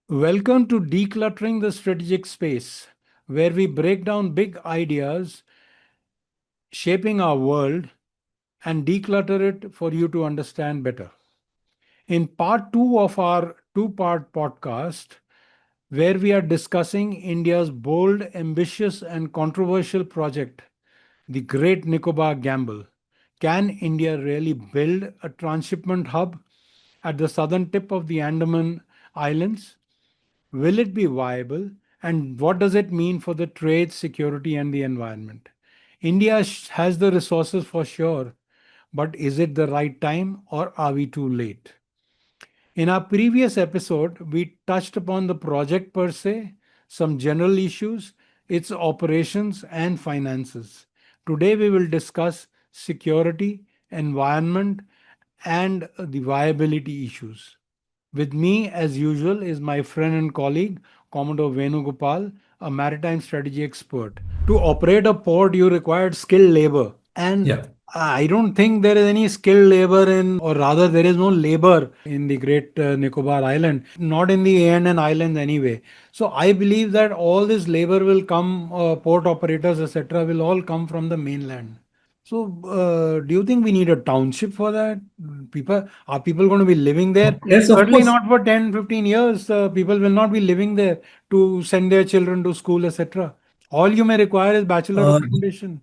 Welcome to Decluttering the Strategic Space, where we break down big ideas shaping our world and declutter it for you to understand better. In part two of our two-part podcast, where we are discussing India's bold, ambitious, and controversial project, the Great Nicobar Gamble. Can India really build a transshipment hub at the southern tip of the Andaman Islands? Will it be viable? And what does it mean for the trade, security, and the environment? India has the resources for sure, but is it the right time or are we too late? In our previous episode, we touched upon the project per se, some general issues, its operations, and finances. Today, we will discuss security, environment, and the viability issues. With me, as usual, is my friend and colleague, Commodore Venugopal, a maritime strategy expert. To operate a port, you required skilled labor. And Yeah. I don't think there is any skilled labor in, or rather, there is no labor in the Great Nicobar Island, not in the ANN Islands anyway. So I believe that all this labor will come, port operators, etc., will all come from the mainland. So, do you think we need a township for that? People going to be living there? Yes, of Certainly course. not for 10, 15 years. People will not be living there to send their children to school, etc. All you may require is bachelor Uh, accommodation.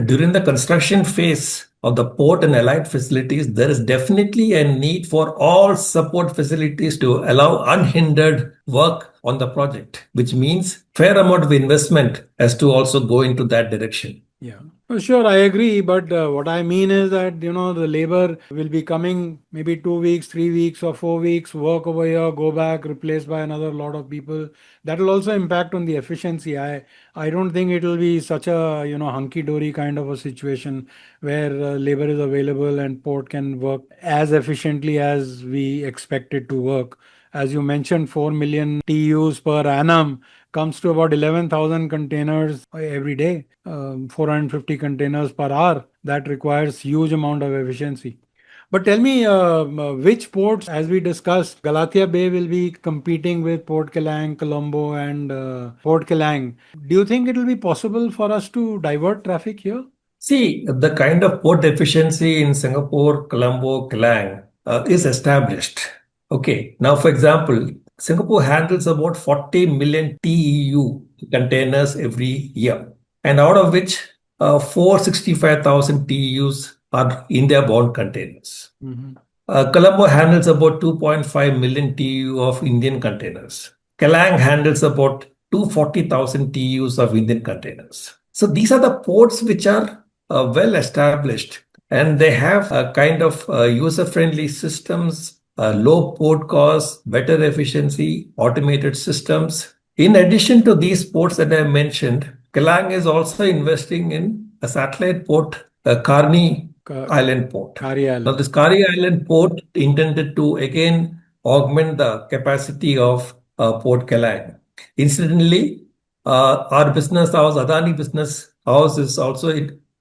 During the construction phase of the port and allied facilities, there is definitely a need for all support facilities to allow unhindered work on the project, which means fair amount of investment has to also go into that direction. Yeah. Sure, I agree. But what I mean is that, the labor will be coming maybe 2 weeks, 3 weeks, or 4 weeks, work over here, go back, replaced by another lot of people. That will also impact on the efficiency. I don't think it will be such a, hunky dory kind of a situation where labor is available and port can work as efficiently as we expect it to work. As you mentioned, 4 million TUs per annum comes to about 11,000 containers every day, 450 containers per hour. That requires huge amount of efficiency. But tell me, which ports, as we discussed, Galathea Bay will be competing with Port Kelang, Colombo, and Port Kelang. Do you think it will be possible for us to divert traffic here? See, the kind of port efficiency in Singapore, Colombo, Kelang is established. Okay. Now, for example, Singapore handles about 40 million TEU containers every year, and out of which 465,000 TEUs are India-bound containers. Mhm. Colombo handles about 2.5 million TEU of Indian containers. Kelang handles about 240,000 TEUs of Indian containers. So these are the ports which are well established, and they have a kind of user-friendly systems, low port costs, better efficiency, automated systems. In addition to these ports that I mentioned, Kelang is also investing in a satellite port, Karni Ka- Island port. Kari Now, Island. this Kari Island port intended to again augment the capacity of Port Kelang. Incidentally, our business house, Adani Business House, is also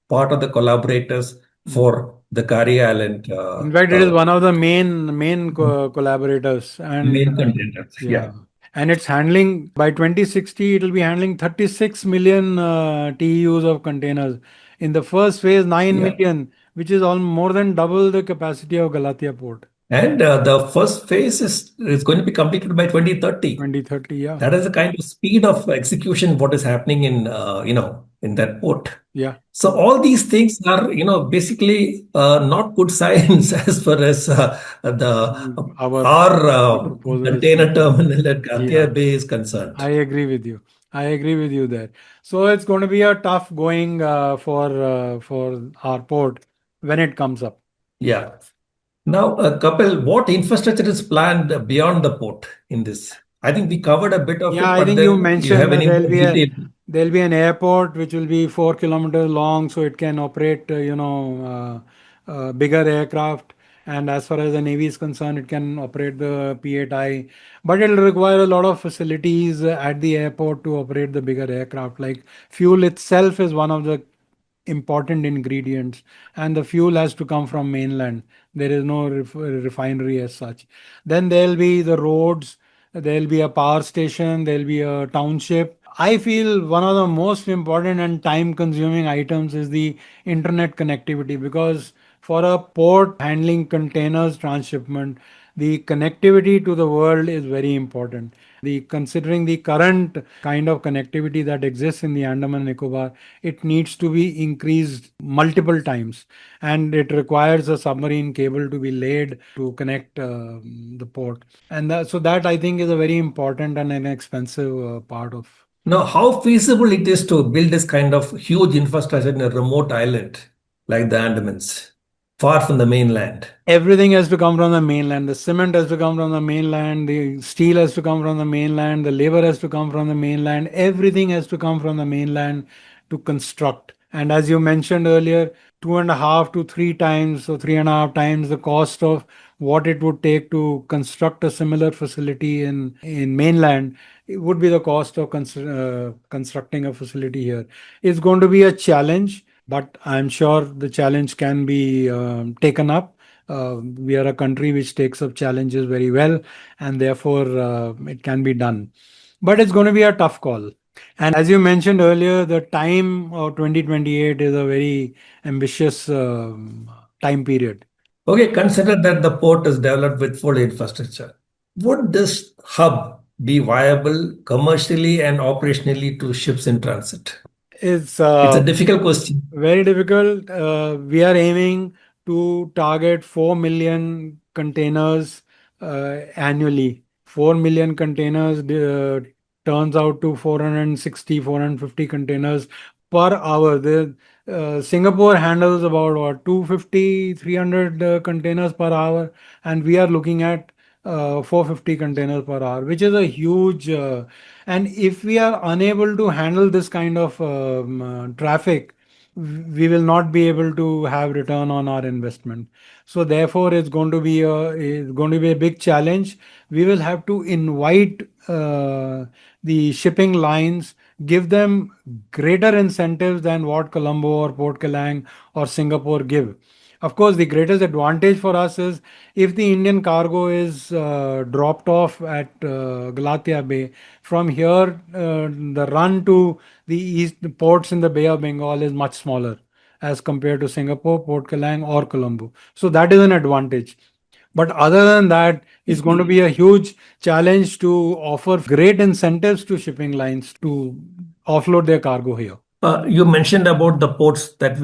part of the collaborators Mhm. for the Kari Island In fact, it is one of the main collaborators, and main containers. yeah, Yeah. and it's handling by 2060. It will be handling 36 million TEUs of containers. In the first phase, 9 Yeah. million, which is all more than double the capacity of Galathea port. And the first phase is going to be completed by 2030. 2030, yeah, That is the kind of speed of execution what is happening in in that port. yeah. So all these things are basically not good signs as far as the Our our proposal is container concerned. terminal at Yeah, Galathea Bay is concerned. I agree with you. I agree with you there. So it's going to be a tough going for our port when it comes up. Yeah. Now, Kapil, what infrastructure is planned beyond the port in this? I think we covered a bit of Yeah, it, I but think you then you mentioned have that any more detail? there'll be an airport which will be 4 kilometers long, so it can operate bigger aircraft. And as far as the Navy is concerned, it can operate the P8I, but it'll require a lot of facilities at the airport to operate the bigger aircraft. Like fuel itself is one of the important ingredients, and the fuel has to come from mainland. There is no refinery as such. Then there'll be the roads, there'll be a power station, there'll be a township. I feel one of the most important and time consuming items is the internet connectivity, because for a port handling containers transshipment, the connectivity to the world is very important. The considering the current kind of connectivity that exists in the Andaman Nicobar, it needs to be increased multiple times, and it requires a submarine cable to be laid to connect the port. And so that I think is a very important and inexpensive part of. Now, how feasible it is to build this kind of huge infrastructure in a remote island like the Andamans, far from the mainland? Everything has to come from the mainland. The cement has to come from the mainland. The steel has to come from the mainland. The labor has to come from the mainland. Everything has to come from the mainland to construct. And as you mentioned earlier, 2.5 to 3 times, so 3.5 times the cost of what it would take to construct a similar facility in mainland, it would be the cost of constructing a facility here. It's going to be a challenge, but I'm sure the challenge can be taken up. We are a country which takes up challenges very well, and therefore it can be done. But it's going to be a tough call. And as you mentioned earlier, the time of 2028 is a very ambitious time period. Okay, consider that the port is developed with full infrastructure. Would this hub be viable commercially and operationally to ships in transit? It's It's a difficult question. very difficult. We are aiming to target 4 million containers annually. 4 million containers turns out to 460, 450 containers per hour. Singapore handles about what, 250, 300 containers per hour, and we are looking at 450 containers per hour, which is a huge. And if we are unable to handle this kind of traffic, we will not be able to have return on our investment. So therefore, it's going to be a big challenge. We will have to invite the shipping lines, give them greater incentives than what Colombo or Port Kelang or Singapore give. Of course, the greatest advantage for us is if the Indian cargo is dropped off at Galathea Bay. From here, the run to the east ports in the Bay of Bengal is much smaller as compared to Singapore, Port Kelang, or Colombo. So that is an advantage. But other than that, it's going to be a huge challenge to offer great incentives to shipping lines to offload their cargo here. You mentioned about the ports that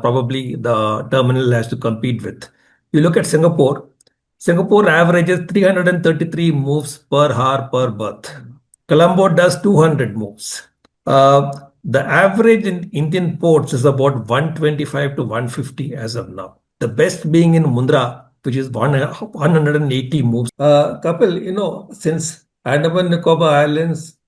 probably the terminal has to compete with. You look at Singapore. Singapore averages 333 moves per hour per berth. Colombo does 200 moves. The average in Indian ports is about 125 to 150 as of now. The best being in Mundra, which is 180 moves. Kapil, since Andaman Nicobar Islands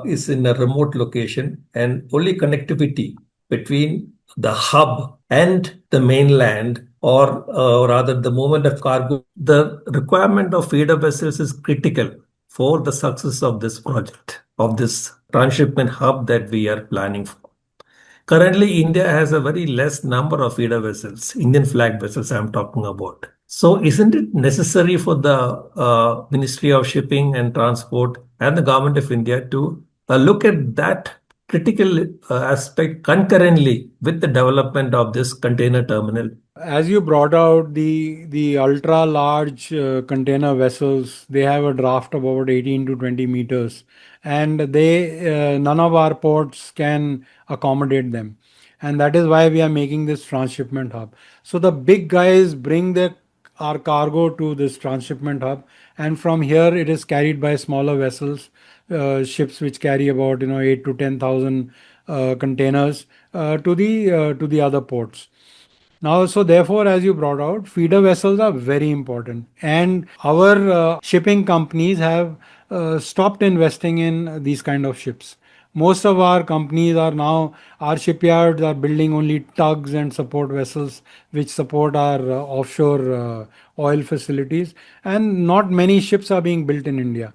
is in a remote location and only connectivity between the hub and the mainland, or rather the movement of cargo, the requirement of feeder vessels is critical for the success of this project, of this transshipment hub that we are planning for. Currently, India has a very less number of feeder vessels, Indian flag vessels I'm talking about. So, isn't it necessary for the Ministry of Shipping and Transport and the Government of India to look at that critical aspect concurrently with the development of this container terminal? As you brought out the ultra large container vessels, they have a draft of about 18 to 20 meters, and they none of our ports can accommodate them, and that is why we are making this transshipment hub. So the big guys bring their our cargo to this transshipment hub, and from here it is carried by smaller vessels, ships which carry about 8 to 10,000 containers to the other ports. Now, so therefore, as you brought out, feeder vessels are very important, and our shipping companies have stopped investing in these kind of ships. Most of our companies are now, our shipyards are building only tugs and support vessels which support our offshore oil facilities, and not many ships are being built in India.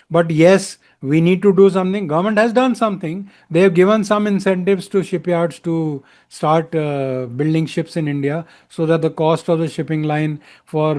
But yes, we need to do something. Government has done something. They have given some incentives to shipyards to start building ships in India, so that the cost of the shipping line for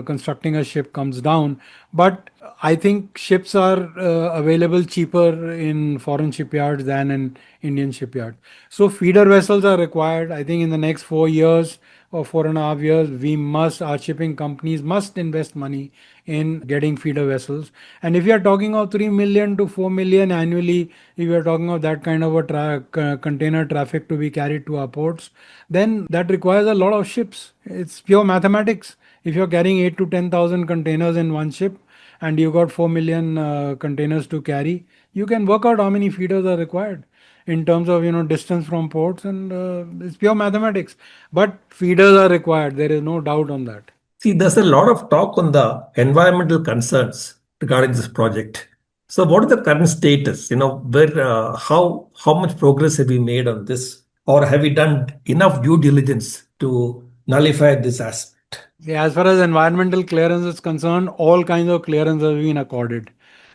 constructing a ship comes down. But I think ships are available cheaper in foreign shipyards than in Indian shipyard. So feeder vessels are required. I think in the next 4 years or 4.5 years, our shipping companies must invest money in getting feeder vessels. And if you are talking of 3 million to 4 million annually, if you are talking of that kind of a container traffic to be carried to our ports, then that requires a lot of ships. It's pure mathematics. If you're carrying 8 to 10,000 containers in one ship and you got 4 million containers to carry, you can work out how many feeders are required in terms of distance from ports, and it's pure mathematics. But feeders are required. There is no doubt on that. See, there's a lot of talk on the environmental concerns regarding this project. So, what is the current status? How much progress have we made on this, or have we done enough due diligence to nullify this aspect? Yeah, as far as environmental clearance is concerned, all kinds of clearance have been accorded.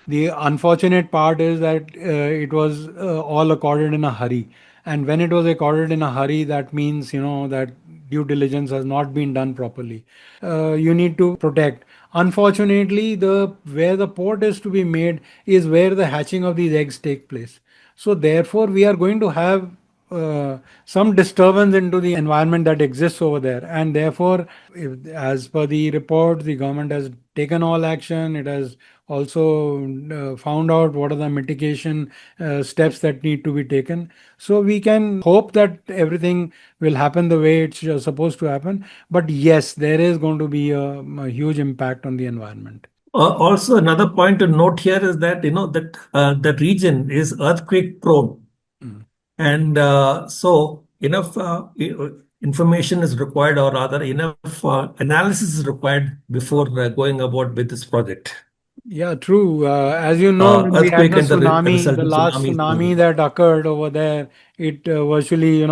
The unfortunate part is that it was all accorded in a hurry. And when it was accorded in a hurry, that means, that due diligence has not been done properly. You need to protect. Unfortunately, the where the port is to be made is where the hatching of these eggs take place. So therefore, we are going to have some disturbance into the environment that exists over there, and therefore, as per the report, the government has taken all action. It has also found out what are the mitigation steps that need to be taken. So we can hope that everything will happen the way it's supposed to happen. But yes, there is going to be a huge impact on the environment. Also, another point to note here is that that region is earthquake prone, Mm. and so enough information is required, or rather, enough analysis is required before going about with this project. Yeah, true. As you know, when we had Earthquake the and the tsunami, the resulting last tsunamis. tsunami that occurred over there, it virtually,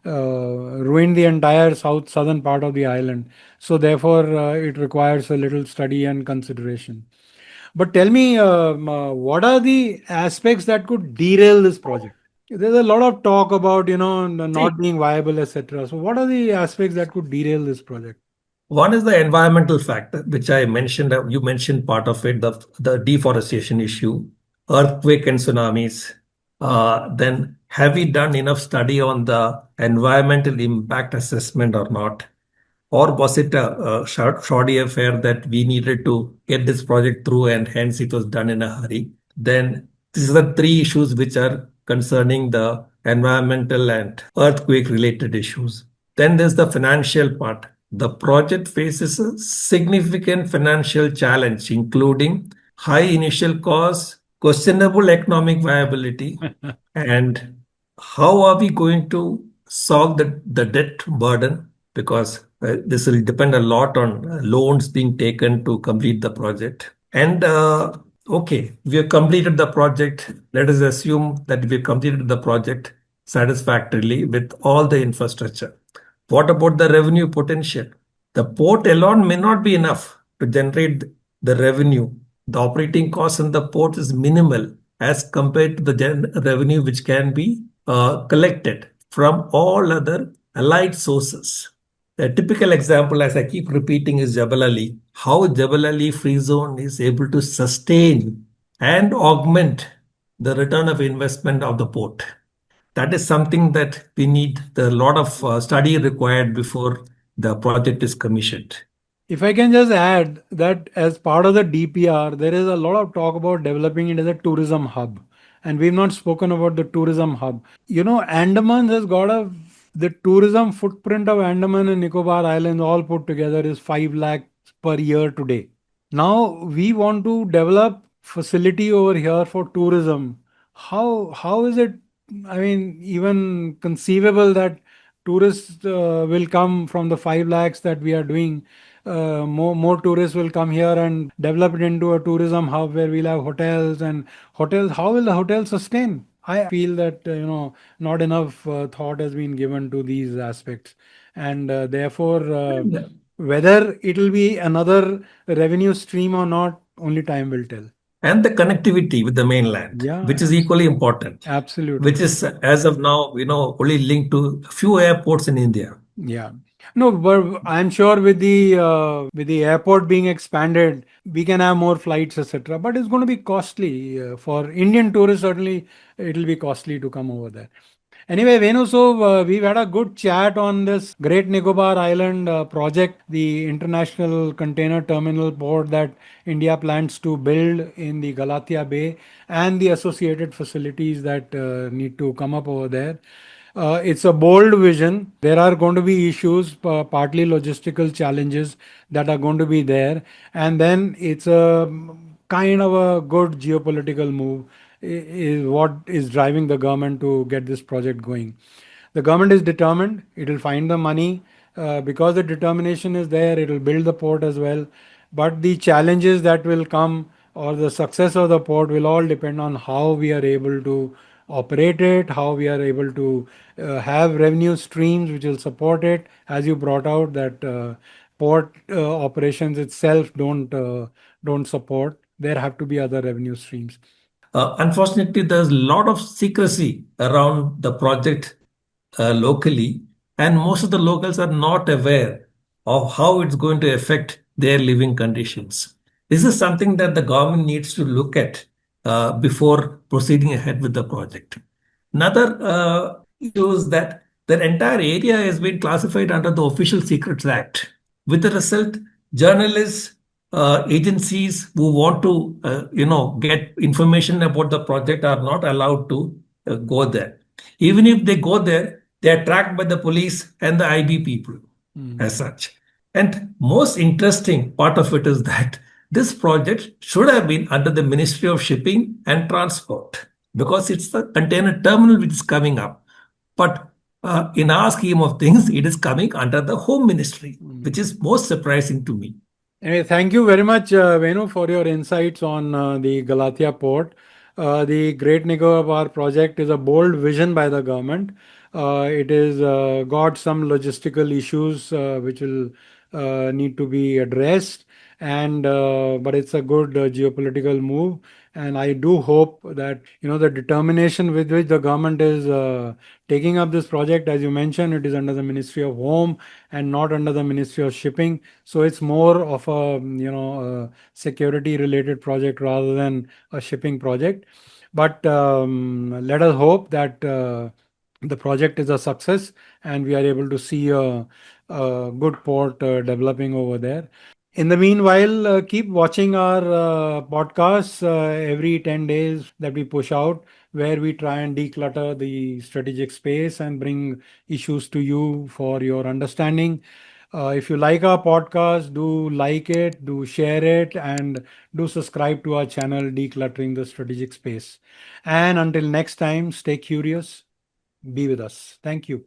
ruined the entire southern part of the island. So therefore, it requires a little study and consideration. But tell me, what are the aspects that could derail this project? There's a lot of talk about, See, not being viable, etc. So what are the aspects that could derail this project? one is the environmental factor, which I mentioned. You mentioned part of it, the deforestation issue, earthquake and tsunamis. Then, have we done enough study on the environmental impact assessment or not? Or was it a shoddy affair that we needed to get this project through and hence it was done in a hurry? Then these are the three issues which are concerning the environmental and earthquake related issues. Then there's the financial part. The project faces a significant financial challenge, including high initial costs, questionable economic viability, and how are we going to solve the debt burden? Because this will depend a lot on loans being taken to complete the project. And okay, we have completed the project. Let us assume that we have completed the project satisfactorily with all the infrastructure. What about the revenue potential? The port alone may not be enough to generate the revenue. The operating cost in the port is minimal as compared to the revenue which can be collected from all other allied sources. A typical example, as I keep repeating, is Jebel Ali. How Jebel Ali Free Zone is able to sustain and augment the return of investment of the port. That is something that we need a lot of study required before the project is commissioned. If I can just add that as part of the DPR, there is a lot of talk about developing it as a tourism hub. And we've not spoken about the tourism hub. Andaman has got the tourism footprint of Andaman and Nicobar Islands all put together is 5 lakh per year today. Now we want to develop facility over here for tourism. How is it, I mean, even conceivable that tourists will come from the 5 lakhs that we are doing? More tourists will come here and develop it into a tourism hub where we'll have hotels and hotels. How will the hotel sustain? I feel that not enough thought has been given to these aspects, and therefore, whether it will be another revenue stream or not, only time will tell. and the connectivity with the mainland, Yeah, which is equally important, absolutely. which is as of now, only linked to a few airports in India. Yeah. No, but I'm sure with the airport being expanded, we can have more flights, etc. But it's going to be costly for Indian tourists. Certainly, it'll be costly to come over there. Anyway, Venu, so we've had a good chat on this Great Nicobar Island project, the international container terminal port that India plans to build in the Galathea Bay, and the associated facilities that need to come up over there. It's a bold vision. There are going to be issues, partly logistical challenges that are going to be there. And then it's a kind of a good geopolitical move, is what is driving the government to get this project going. The government is determined, it will find the money. Because the determination is there, it will build the port as well. But the challenges that will come, or the success of the port, will all depend on how we are able to operate it, how we are able to have revenue streams which will support it. As you brought out, that port operations itself don't support. There have to be other revenue streams. Unfortunately, there's a lot of secrecy around the project locally, and most of the locals are not aware of how it's going to affect their living conditions. This is something that the government needs to look at before proceeding ahead with the project. Another issue is that the entire area has been classified under the Official Secrets Act. With the result, journalists, agencies who want to, get information about the project are not allowed to go there. Even if they go there, they are tracked by the police and the IB people as such. And most interesting part of it is that this project should have been under the Ministry of Shipping and Transport because it's the container terminal which is coming up. But in our scheme of things, it is coming under the Home Ministry, which is most surprising to me. Anyway, thank you very much, Venu, for your insights on the Galathea port. The Great Nicobar project is a bold vision by the government. It is got some logistical issues which will need to be addressed, and but it's a good geopolitical move. And I do hope that the determination with which the government is taking up this project, as you mentioned, it is under the Ministry of Home and not under the Ministry of Shipping. So it's more of a a security related project rather than a shipping project. But let us hope that the project is a success and we are able to see a good port developing over there. In the meanwhile, keep watching our podcasts every 10 days that we push out, where we try and declutter the strategic space and bring issues to you for your understanding. If you like our podcast, do like it, do share it, and do subscribe to our channel, Decluttering the Strategic Space. And until next time, stay curious, be with us. Thank you.